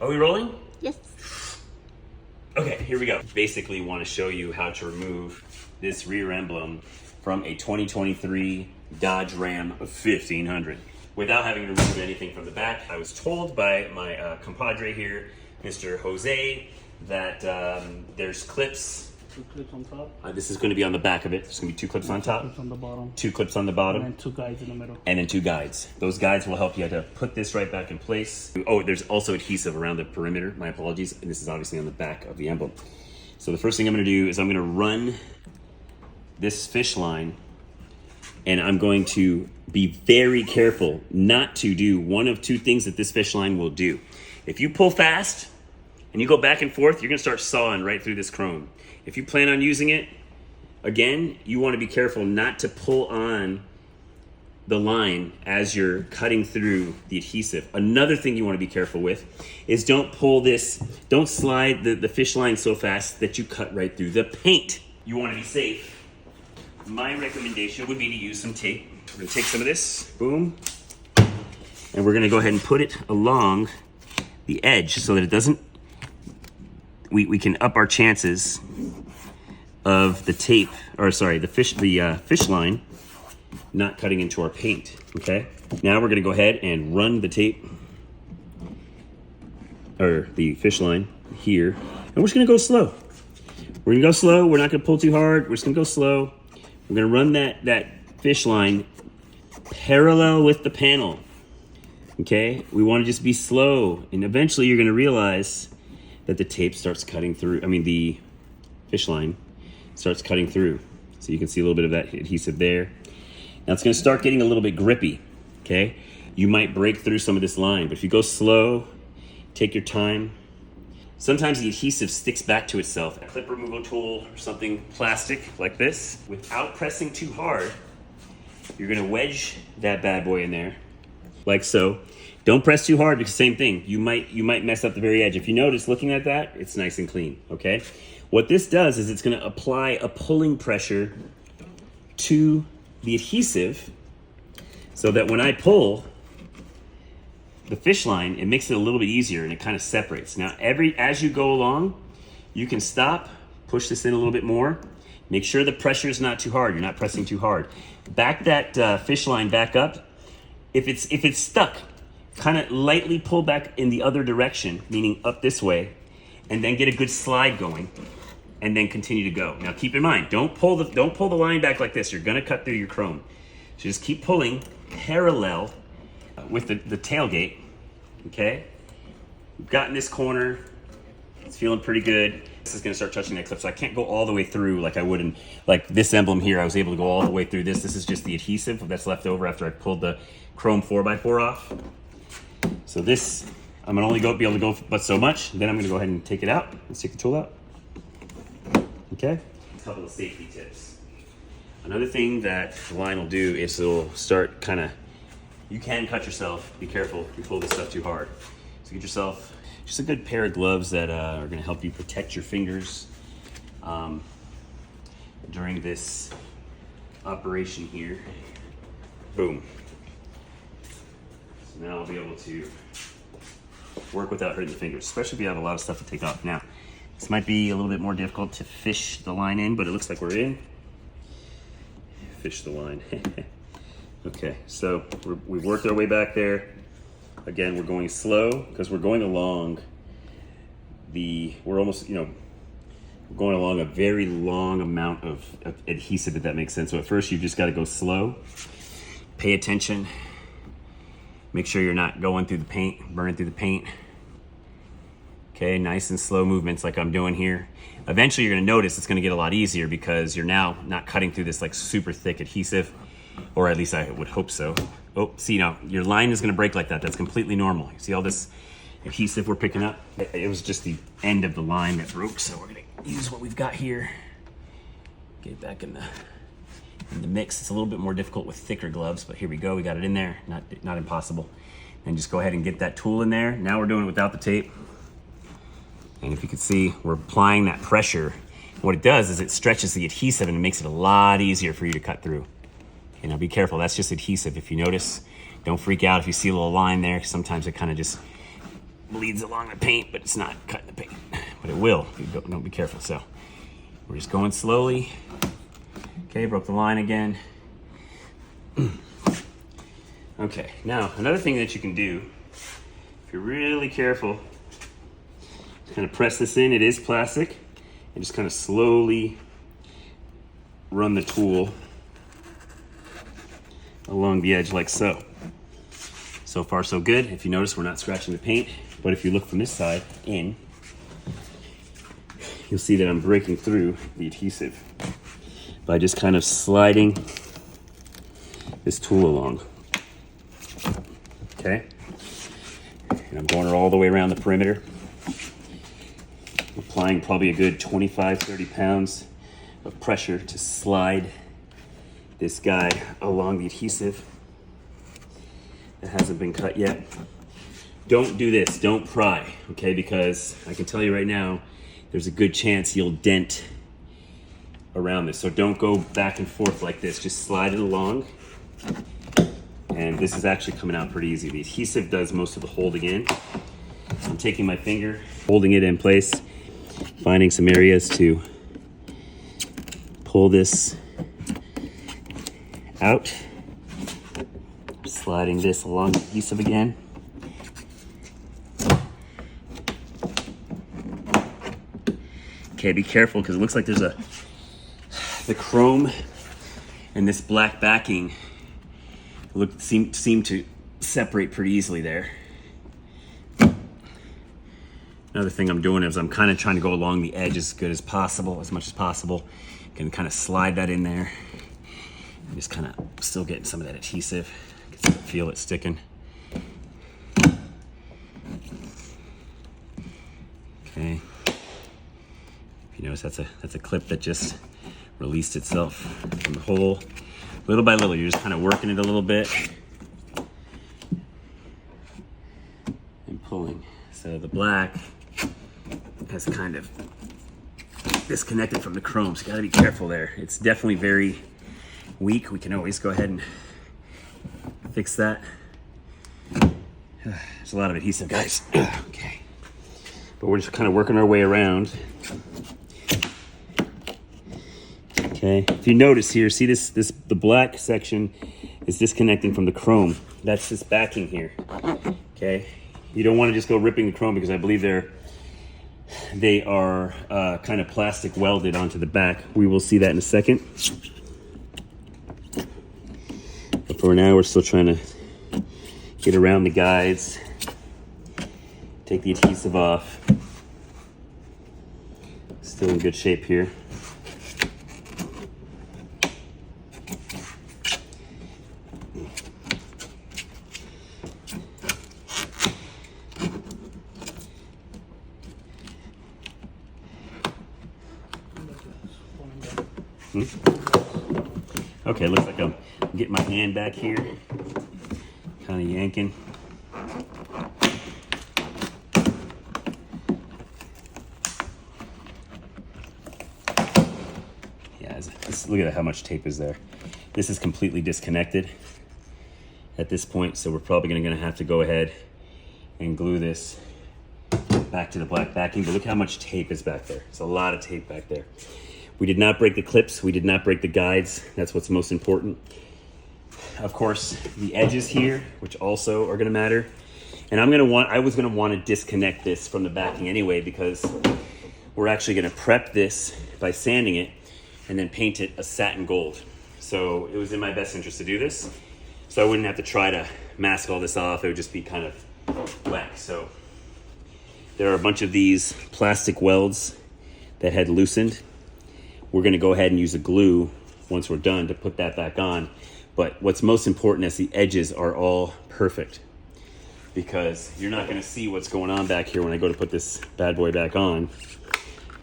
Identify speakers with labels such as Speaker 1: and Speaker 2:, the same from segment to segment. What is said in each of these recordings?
Speaker 1: Are we rolling?
Speaker 2: Yes.
Speaker 1: Okay, here we go. Basically want to show you how to remove this rear emblem from a 2023 Dodge Ram 1500 without having to remove anything from the back. I was told by my compadre here, Mr. Jose, that there's clips.
Speaker 3: 2 clips on top.
Speaker 1: This is going to be on the back of it. There's going to be 2 clips on top.
Speaker 3: 2 clips on the bottom.
Speaker 1: 2 clips on the bottom.
Speaker 3: And then 2 guides in the middle.
Speaker 1: And then 2 guides. Those guides will help you to put this right back in place. Oh, there's also adhesive around the perimeter. My apologies. And this is obviously on the back of the emblem. So the first thing I'm going to do is I'm going to run this fish line, and I'm going to be very careful not to do one of 2 things that this fish line will do. If you pull fast and you go back and forth, you're going to start sawing right through this chrome. If you plan on using it, again, you want to be careful not to pull on the line as you're cutting through the adhesive. Another thing you want to be careful with is don't slide the fish line so fast that you cut right through the paint. You want to be safe. My recommendation would be to use some tape. We're going to take some of this, boom, and we're going to go ahead and put it along the edge so that it doesn't, we can up our chances of the tape, or sorry, the fish line not cutting into our paint, okay? Now we're gonna go ahead and run the tape, or the fish line here, and we're just gonna go slow. We're gonna go slow, we're not gonna pull too hard, we're just gonna go slow. We're gonna run that fish line parallel with the panel, okay? We wanna just be slow, and eventually you're gonna realize that the tape starts cutting through, the fish line starts cutting through. So you can see a little bit of that adhesive there. Now it's gonna start getting a little bit grippy, okay? You might break through some of this line, but if you go slow, take your time. Sometimes the adhesive sticks back to itself. A clip removal tool or something plastic like this, without pressing too hard, you're gonna wedge that bad boy in there, like so. Don't press too hard because same thing, you might mess up the very edge. If you notice, looking at that, it's nice and clean, okay? What this does is it's gonna apply a pulling pressure to the adhesive so that when I pull the fish line, it makes it a little bit easier and it kind of separates. Now, as you go along, you can stop, push this in a little bit more. Make sure the pressure is not too hard, you're not pressing too hard. Back that fish line back up. If it's stuck, kind of lightly pull back in the other direction, meaning up this way, and then get a good slide going, and then continue to go. Now keep in mind, don't pull the line back like this. You're gonna cut through your chrome. So just keep pulling parallel with the tailgate, okay? We've gotten this corner, it's feeling pretty good. This is gonna start touching that clip, so I can't go all the way through like I would in, like this emblem here, I was able to go all the way through this. This is just the adhesive that's left over after I pulled the chrome 4x4 off. So this, I'm gonna only be able to go but so much. Then I'm gonna go ahead and take it out. Let's take the tool out. Okay. A couple of safety tips. Another thing that the line will do is it'll start you can cut yourself. Be careful if you pull this stuff too hard. So get yourself just a good pair of gloves that are gonna help you protect your fingers during this operation here. Boom. Now I'll be able to work without hurting the fingers, especially if you have a lot of stuff to take off. Now, this might be a little bit more difficult to fish the line in, but it looks like we're in. Fish the line. Okay, so we've worked our way back there. Again, we're going slow because we're going along we're almost, going along a very long amount of adhesive, if that makes sense. So at first, you've just got to go slow, pay attention. Make sure you're not going through the paint, burning through the paint. Okay, nice and slow movements like I'm doing here. Eventually you're gonna notice it's gonna get a lot easier because you're now not cutting through this like super thick adhesive, or at least I would hope so. Oh, see now, your line is gonna break like that. That's completely normal. You see all this adhesive we're picking up? It was just the end of the line that broke, so we're gonna use what we've got here. Get it back in the mix. It's a little bit more difficult with thicker gloves, but here we go. We got it in there, not impossible. And just go ahead and get that tool in there. Now we're doing it without the tape. And if you can see, we're applying that pressure. What it does is it stretches the adhesive and it makes it a lot easier for you to cut through. Okay, now be careful, that's just adhesive. If you notice, don't freak out if you see a little line there. Sometimes it kind of just bleeds along the paint, but it's not cutting the paint. But it will. Don't be careful. So we're just going slowly. Okay, broke the line again. Okay, now another thing that you can do, if you're really careful, kind of press this in. It is plastic, and just kind of slowly run the tool along the edge like so. So far so good. If you notice, we're not scratching the paint, but if you look from this side in, you'll see that I'm breaking through the adhesive by just kind of sliding this tool along. Okay, and I'm going all the way around the perimeter, applying probably a good 25-30 pounds of pressure to slide this guy along the adhesive that hasn't been cut yet. Don't do this, don't pry, okay, because I can tell you right now, there's a good chance you'll dent around this. So don't go back and forth like this, just slide it along. And this is actually coming out pretty easy. The adhesive does most of the holding in. I'm taking my finger, holding it in place, finding some areas to pull this out, sliding this along the adhesive again. Okay, be careful because it looks like there's the chrome and this black backing seem to separate pretty easily there. Another thing I'm doing is I'm kind of trying to go along the edge as good as possible, as much as possible. Can kind of slide that in there. I'm just kind of still getting some of that adhesive. I can feel it sticking. Okay. If you notice, that's a clip that just released itself from the hole. Little by little, you're just kind of working it a little bit and pulling. So the black has kind of disconnected from the chrome, so you gotta be careful there. It's definitely very weak. We can always go ahead and fix that. There's a lot of adhesive, guys. Okay. But we're just kind of working our way around. Okay, if you notice here, see the black section is disconnecting from the chrome. That's this backing here. Okay, you don't want to just go ripping the chrome because I believe they are kind of plastic welded onto the back. We will see that in a second. But for now, we're still trying to get around the guides, take the adhesive off. Still in good shape here. Okay, looks like I'm getting my hand back here, kind of yanking. Yeah, look at how much tape is there. This is completely disconnected at this point, so we're probably gonna have to go ahead and glue this back to the black backing, but look how much tape is back there. It's a lot of tape back there. We did not break the clips. We did not break the guides. That's what's most important. Of course, the edges here, which also are gonna matter. And I was gonna want to disconnect this from the backing anyway, because we're actually gonna prep this by sanding it and then paint it a satin gold. So it was in my best interest to do this. So I wouldn't have to try to mask all this off. It would just be kind of wet. So there are a bunch of these plastic welds that had loosened. We're gonna go ahead and use a glue once we're done to put that back on. But what's most important is the edges are all perfect, because you're not gonna see what's going on back here when I go to put this bad boy back on.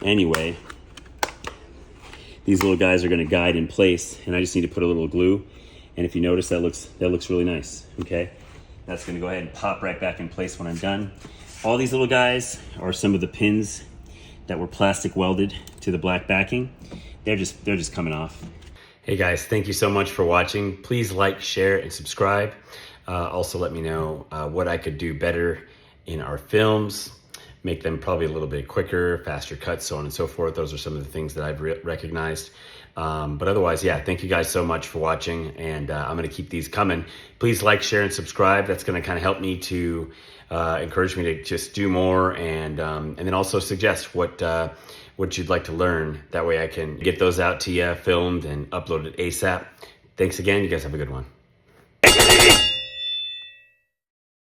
Speaker 1: Anyway, these little guys are gonna guide in place, and I just need to put a little glue. And if you notice, that looks really nice, okay? That's gonna go ahead and pop right back in place when I'm done. All these little guys are some of the pins that were plastic welded to the black backing. They're just coming off. Hey guys, thank you so much for watching. Please like, share, and subscribe. Also let me know what I could do better
Speaker 2: in our films, make them probably a little bit quicker, faster cuts, so on and so forth. Those are some of the things that I've recognized. But otherwise, yeah, thank you guys so much for watching, and I'm going to keep these coming. Please like, share, and subscribe. That's going to kind of help me to encourage me to just do more, and then also suggest what you'd like to learn. That way I can get those out to you, filmed, and uploaded ASAP. Thanks again. You guys have a good one.